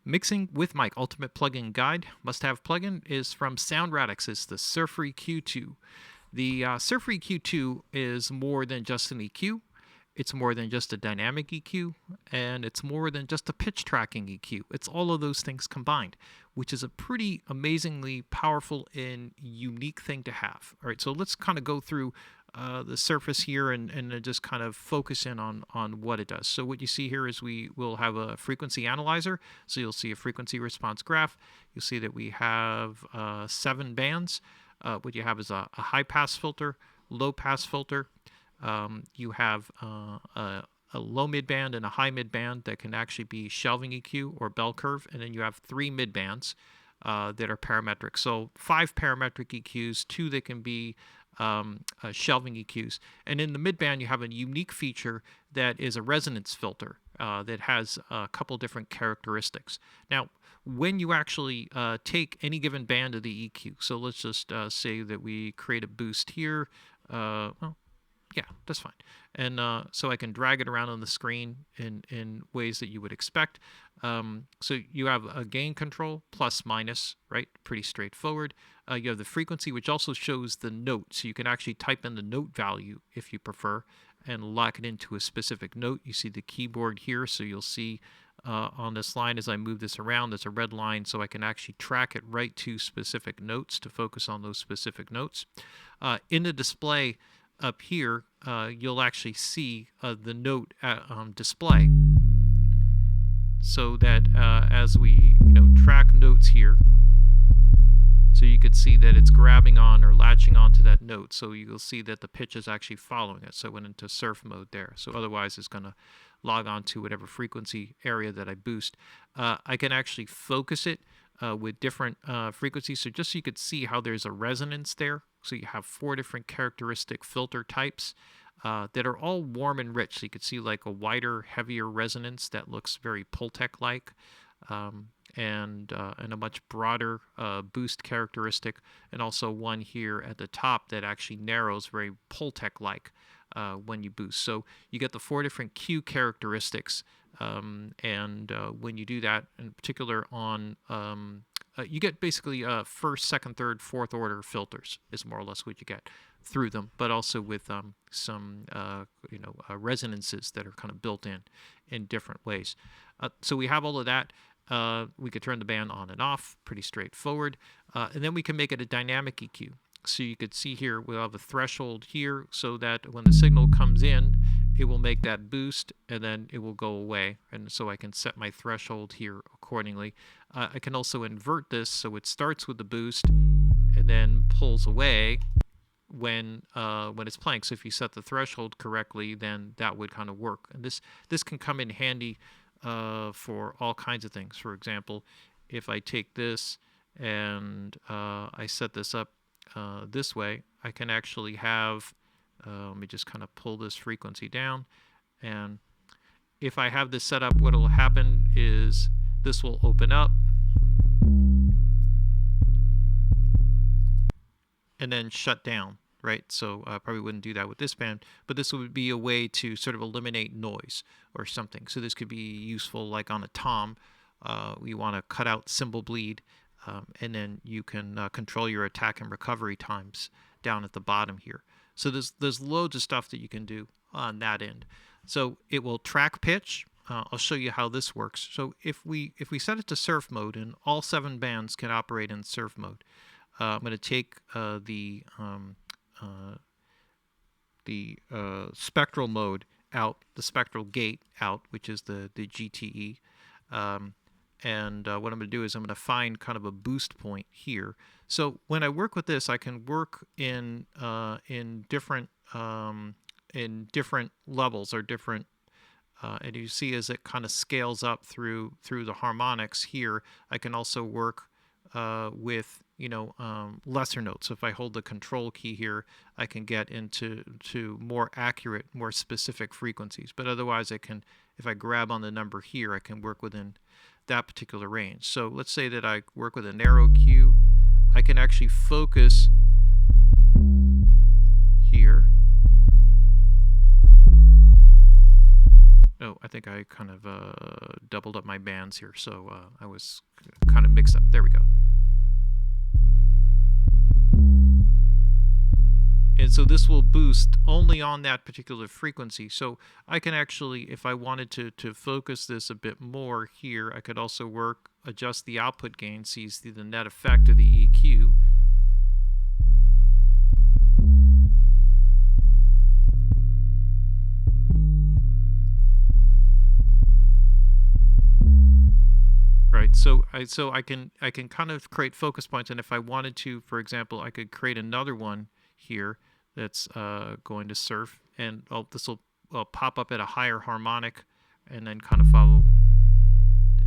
Mixing with Mic Ultimate Plugin Guide. Must-have plugin is from SoundRadix. It's the Surfree Q2. The Surfree Q2 is more than just an EQ. It's more than just a dynamic EQ, and it's more than just a pitch tracking EQ. It's all of those things combined, which is a pretty amazingly powerful and unique thing to have. All right, so let's kind of go through the surface here and just kind of focus in on what it does. So what you see here is we will have a frequency analyzer. So you'll see a frequency response graph. You'll see that we have 7 bands. What you have is a high pass filter, low pass filter. You have a low mid band and a high mid band that can actually be shelving EQ or bell curve, and then you have 3 mid bands that are parametric. So 5 parametric EQs, 2 that can be shelving EQs, and in the mid band you have a unique feature that is a resonance filter that has a couple different characteristics. Now, when you actually take any given band of the EQ, so let's just say that we create a boost here. Well, yeah, that's fine. And so I can drag it around on the screen in ways that you would expect. So you have a gain control, plus, minus, right? Pretty straightforward. You have the frequency, which also shows the note. So you can actually type in the note value if you prefer and lock it into a specific note. You see the keyboard here, so you'll see on this line as I move this around, there's a red line, so I can actually track it right to specific notes to focus on those specific notes. In the display, up here, you'll actually see the note display, so that as we track notes here, so you could see that it's grabbing on or latching onto that note. So you'll see that the pitch is actually following it. So it went into surf mode there. So otherwise it's going to log on to whatever frequency area that I boost. I can actually focus it with different frequencies. So just so you could see how there's a resonance there. So you have 4 different characteristic filter types that are all warm and rich. So you could see like a wider, heavier resonance that looks very Pultec-like, and a much broader boost characteristic, and also one here at the top that actually narrows, very Pultec-like when you boost. So you get the 4 different Q characteristics, and when you do that, in particular on you get basically first, second, third, fourth order filters is more or less what you get through them, but also with some resonances that are kind of built in different ways. So we have all of that. We could turn the band on and off, pretty straightforward, and then we can make it a dynamic EQ. So you could see here we'll have a threshold here, so that when the signal comes in, it will make that boost and then it will go away, and so I can set my threshold here accordingly. I can also invert this so it starts with the boost and then pulls away when it's playing. So if you set the threshold correctly, then that would kind of work. And this can come in handy for all kinds of things. For example, if I take this and I set this up this way, I can actually have, let me just kind of pull this frequency down, and if I have this set up, what will happen is this will open up and then shut down, right? So I probably wouldn't do that with this band, but this would be a way to sort of eliminate noise or something. So this could be useful like on a tom. You want to cut out cymbal bleed, and then you can control your attack and recovery times down at the bottom here. So there's loads of stuff that you can do on that end. So it will track pitch. I'll show you how this works. So if we set it to surf mode, and all 7 bands can operate in surf mode, I'm going to take the spectral mode out, the spectral gate out, which is the GTE. And what I'm going to do is I'm going to find kind of a boost point here. So when I work with this, I can work in different levels or different. And you see as it kind of scales up through the harmonics here, I can also work with lesser notes. So if I hold the control key here, I can get into more accurate, more specific frequencies. But otherwise, I can, if I grab on the number here, I can work within that particular range. So let's say that I work with a narrow Q. I can actually focus here. Oh, I think I kind of doubled up my bands here, so I was kind of mixed up. There we go. And so this will boost only on that particular frequency. So I can actually, if I wanted to focus this a bit more here, I could also adjust the output gain so you see the net effect of the EQ. Right, so I can kind of create focus points, and if I wanted to, for example, I could create another one here that's going to surf, and this will pop up at a higher harmonic, and then kind of follow.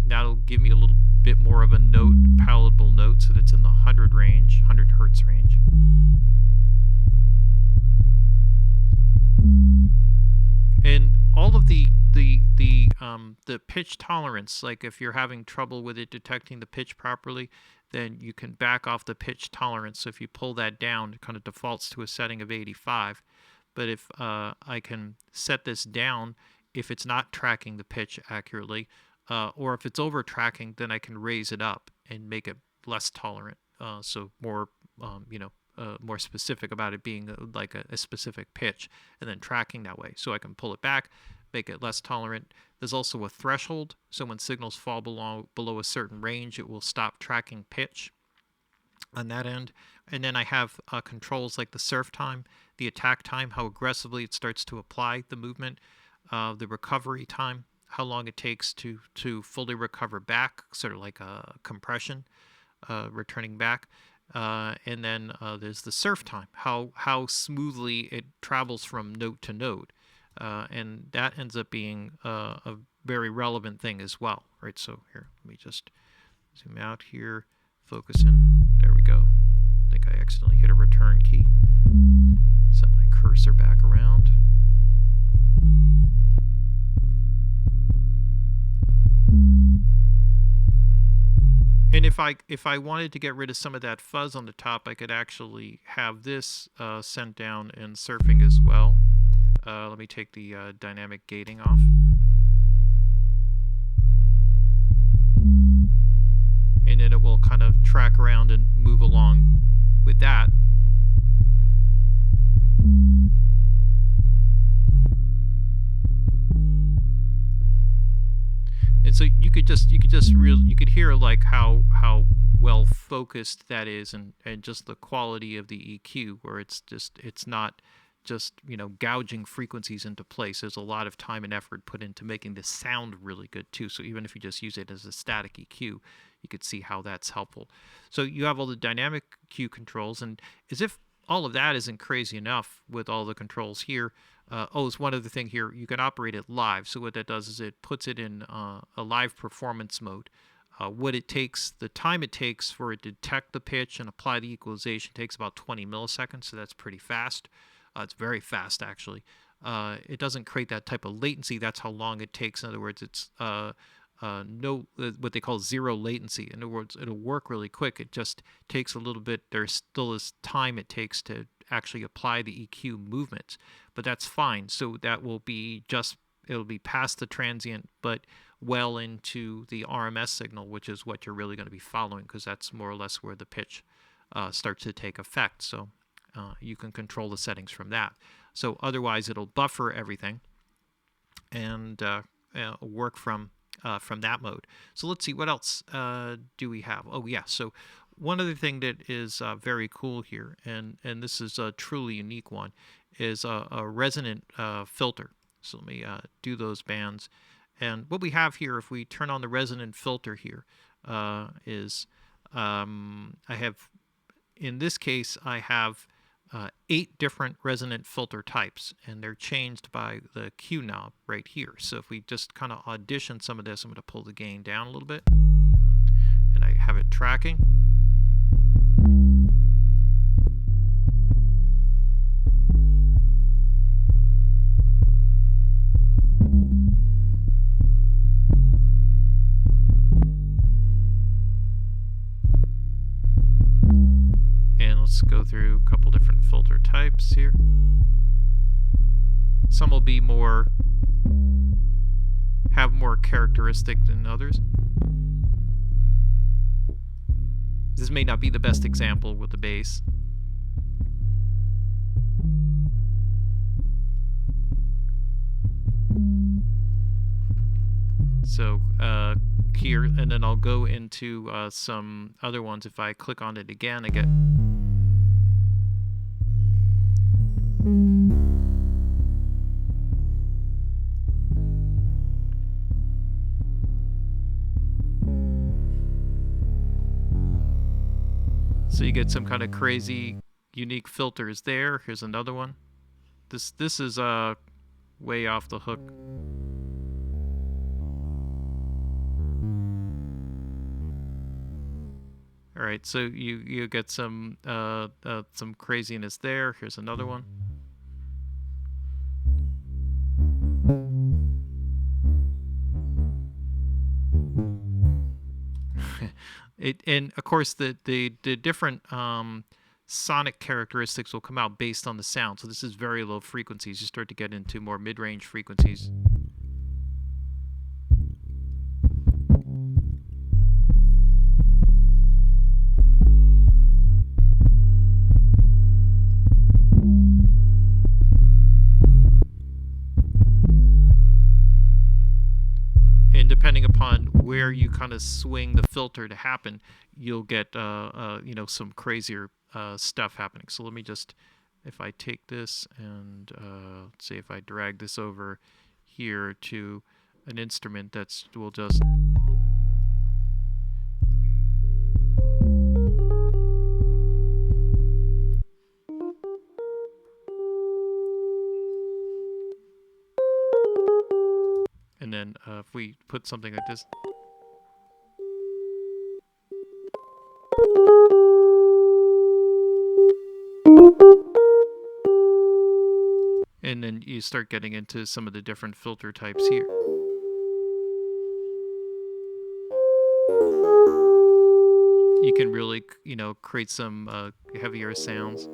And that'll give me a little bit more of a note, palatable note, so that's in the 100 hertz range. And all of the pitch tolerance, like if you're having trouble with it detecting the pitch properly, then you can back off the pitch tolerance. So if you pull that down, it kind of defaults to a setting of 85. But if I can set this down, if it's not tracking the pitch accurately, or if it's over tracking, then I can raise it up and make it less tolerant. So more, more specific about it being like a specific pitch, and then tracking that way. So I can pull it back, make it less tolerant. There's also a threshold, so when signals fall below a certain range, it will stop tracking pitch on that end. And then I have controls like the surf time, the attack time, how aggressively it starts to apply the movement, the recovery time, how long it takes to fully recover back, sort of like a compression, returning back. And then there's the surf time, how smoothly it travels from note to note. And that ends up being a very relevant thing as well, right? So here, let me just zoom out here, focus in. There we go. I think I accidentally hit a return key. Set my cursor back around. And if I wanted to get rid of some of that fuzz on the top, I could actually have this sent down in surfing as well. Let me take the dynamic gating off. And then it will kind of track around and move along with that. And so you could hear like how well focused that is, and just the quality of the EQ, where it's not just, gouging frequencies into place. There's a lot of time and effort put into making this sound really good too. So even if you just use it as a static EQ, you could see how that's helpful. So you have all the dynamic EQ controls, and as if all of that isn't crazy enough with all the controls here, it's one other thing here, you can operate it live. So what that does is it puts it in a live performance mode. The time it takes for it to detect the pitch and apply the equalization takes about 20 milliseconds, so that's pretty fast. It's very fast, actually. It doesn't create that type of latency. That's how long it takes. In other words, it's what they call zero latency. In other words, it'll work really quick. It just takes a little bit. There's still this time it takes to actually apply the EQ movements, but that's fine. So that will be it'll be past the transient, but well into the RMS signal, which is what you're really going to be following, because that's more or less where the pitch starts to take effect. So you can control the settings from that. So otherwise, it'll buffer everything and work from that mode. So let's see, what else do we have? Oh yeah, so one other thing that is very cool here, and this is a truly unique one, is a resonant filter. So let me do those bands. And what we have here, if we turn on the resonant filter here, is in this case, I have 8 different resonant filter types, and they're changed by the Q knob right here. So if we just kind of audition some of this, I'm going to pull the gain down a little bit, and I have it tracking. Let's go through a couple different filter types here. Some will be more have more characteristic than others. This may not be the best example with the bass. So here, and then I'll go into some other ones. If I click on it again, I get... So you get some kind of crazy, unique filters there. Here's another one. This is way off the hook. All right, so you get some craziness there. Here's another one. And of course the different sonic characteristics will come out based on the sound. So this is very low frequencies. You start to get into more mid-range frequencies. And depending upon where you kind of swing the filter to happen, you'll get some crazier stuff happening. So let me just, if I take this and let's say if I drag this over here to an instrument that's will just... And then if we put something like this... And then you start getting into some of the different filter types here. You can really, create some heavier sounds.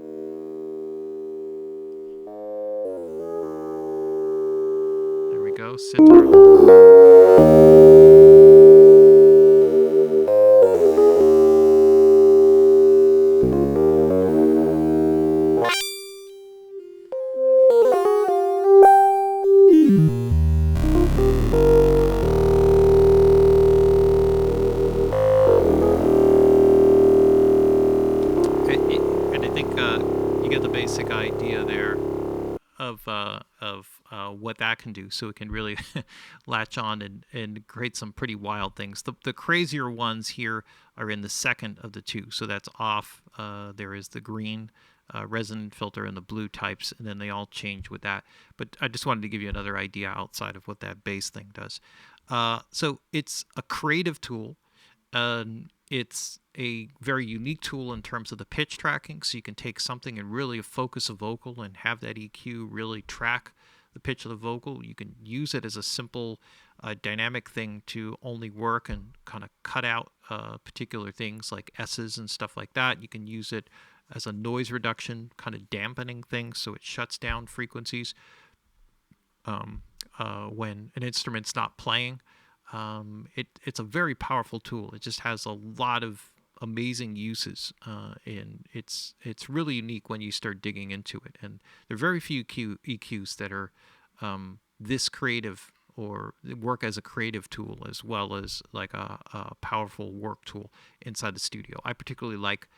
There we go, sitar. And I think you get the basic idea there of what that can do. So it can really latch on and create some pretty wild things. The crazier ones here are in the second of the two. So that's off. There is the green resonant filter and the blue types, and then they all change with that. But I just wanted to give you another idea outside of what that bass thing does. So it's a creative tool. It's a very unique tool in terms of the pitch tracking, so you can take something and really focus a vocal and have that EQ really track the pitch of the vocal. You can use it as a simple dynamic thing to only work and kind of cut out particular things like S's and stuff like that. You can use it as a noise reduction, kind of dampening thing, so it shuts down frequencies when an instrument's not playing. It's a very powerful tool. It just has a lot of amazing uses, and it's really unique when you start digging into it. And there are very few EQs that are this creative or work as a creative tool as well as like a powerful work tool inside the studio. I particularly like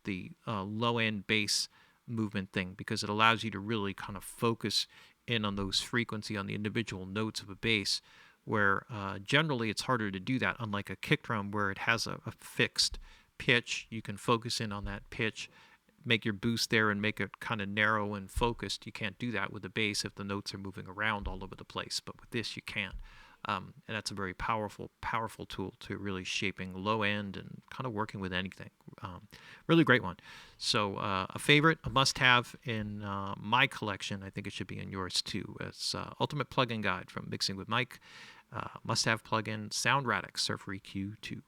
the low-end bass movement thing because it allows you to really kind of focus in on those frequency, on the individual notes of a bass, where generally it's harder to do that, unlike a kick drum where it has a fixed pitch. You can focus in on that pitch, make your boost there and make it kind of narrow and focused. You can't do that with the bass if the notes are moving around all over the place, but with this you can. And that's a very powerful tool to really shaping low end and kind of working with anything. Really great one. So a favorite, a must-have in my collection. I think it should be in yours too. It's Ultimate Plugin Guide from Mixing with Mike. Must-have plugin, Sound Radix Surfer EQ 2.